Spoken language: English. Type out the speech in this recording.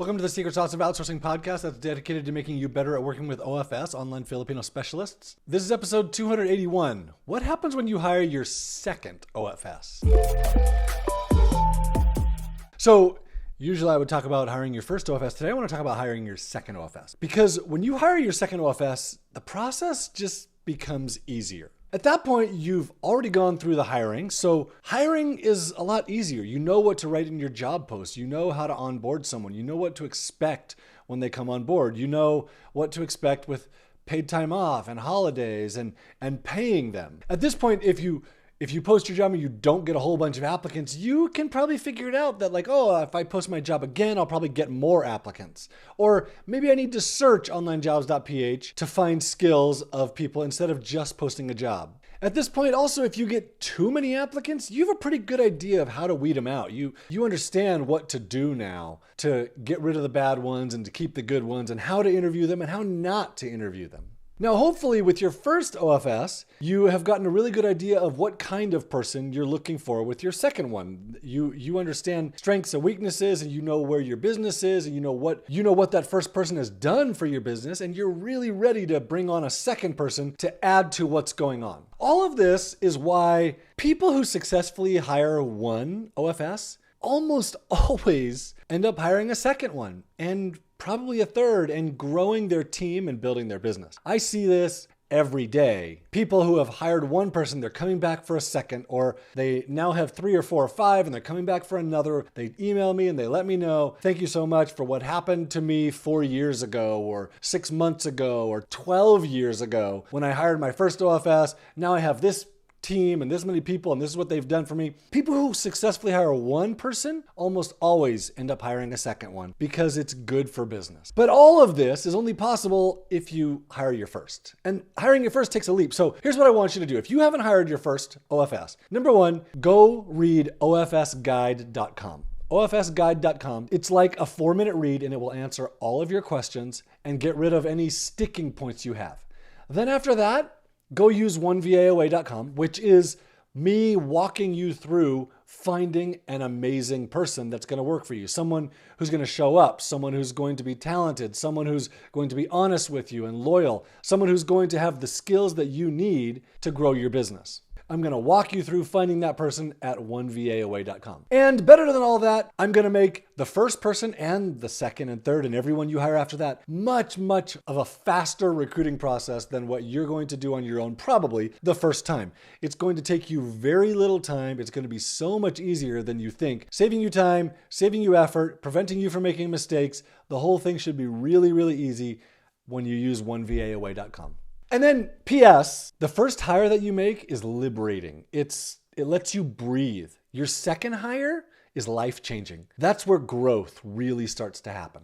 Welcome to the Secret Sauce of Outsourcing podcast that's dedicated to making you better at working with OFS, Online Filipino Specialists. This is episode 281. What happens when you hire your second OFS? So usually I would talk about hiring your first OFS. Today I want to talk about hiring your second OFS. Because when you hire your second OFS, the process just becomes easier. At that point, you've already gone through the hiring, so hiring is a lot easier. You know what to write in your job post. You know how to onboard someone. You know what to expect when they come on board. You know what to expect with paid time off and holidays and paying them. At this point, if you post your job and you don't get a whole bunch of applicants, you can probably figure it out that if I post my job again, I'll probably get more applicants. Or maybe I need to search Onlinejobs.ph to find skills of people instead of just posting a job. At this point, also, if you get too many applicants, you have a pretty good idea of how to weed them out. You understand what to do now to get rid of the bad ones and to keep the good ones and how to interview them and how not to interview them. Now, hopefully with your first OFS, you have gotten a really good idea of what kind of person you're looking for with your second one. You understand strengths and weaknesses, and you know where your business is, and you know what that first person has done for your business, and you're really ready to bring on a second person to add to what's going on. All of this is why people who successfully hire one OFS almost always end up hiring a second one and probably a third and growing their team and building their business. I see this every day. People who have hired one person, they're coming back for a second, or they now have 3 or 4 or 5 and they're coming back for another. They email me and they let me know, thank you so much for what happened to me 4 years ago or 6 months ago or 12 years ago when I hired my first OFS. Now I have this team and this many people and this is what they've done for me. People who successfully hire one person almost always end up hiring a second one because it's good for business. But all of this is only possible if you hire your first. And hiring your first takes a leap. So here's what I want you to do. If you haven't hired your first OFS, number one, go read ofsguide.com. ofsguide.com. It's like a 4-minute read and it will answer all of your questions and get rid of any sticking points you have. Then after that, go use onevaoa.com, which is me walking you through finding an amazing person that's going to work for you. Someone who's going to show up, someone who's going to be talented, someone who's going to be honest with you and loyal, someone who's going to have the skills that you need to grow your business. I'm going to walk you through finding that person at onevaoa.com. And better than all that, I'm going to make the first person and the second and third and everyone you hire after that much, much of a faster recruiting process than what you're going to do on your own probably the first time. It's going to take you very little time. It's going to be so much easier than you think, saving you time, saving you effort, preventing you from making mistakes. The whole thing should be really, really easy when you use onevaoa.com. And then PS, the first hire that you make is liberating. It lets you breathe. Your second hire is life-changing. That's where growth really starts to happen.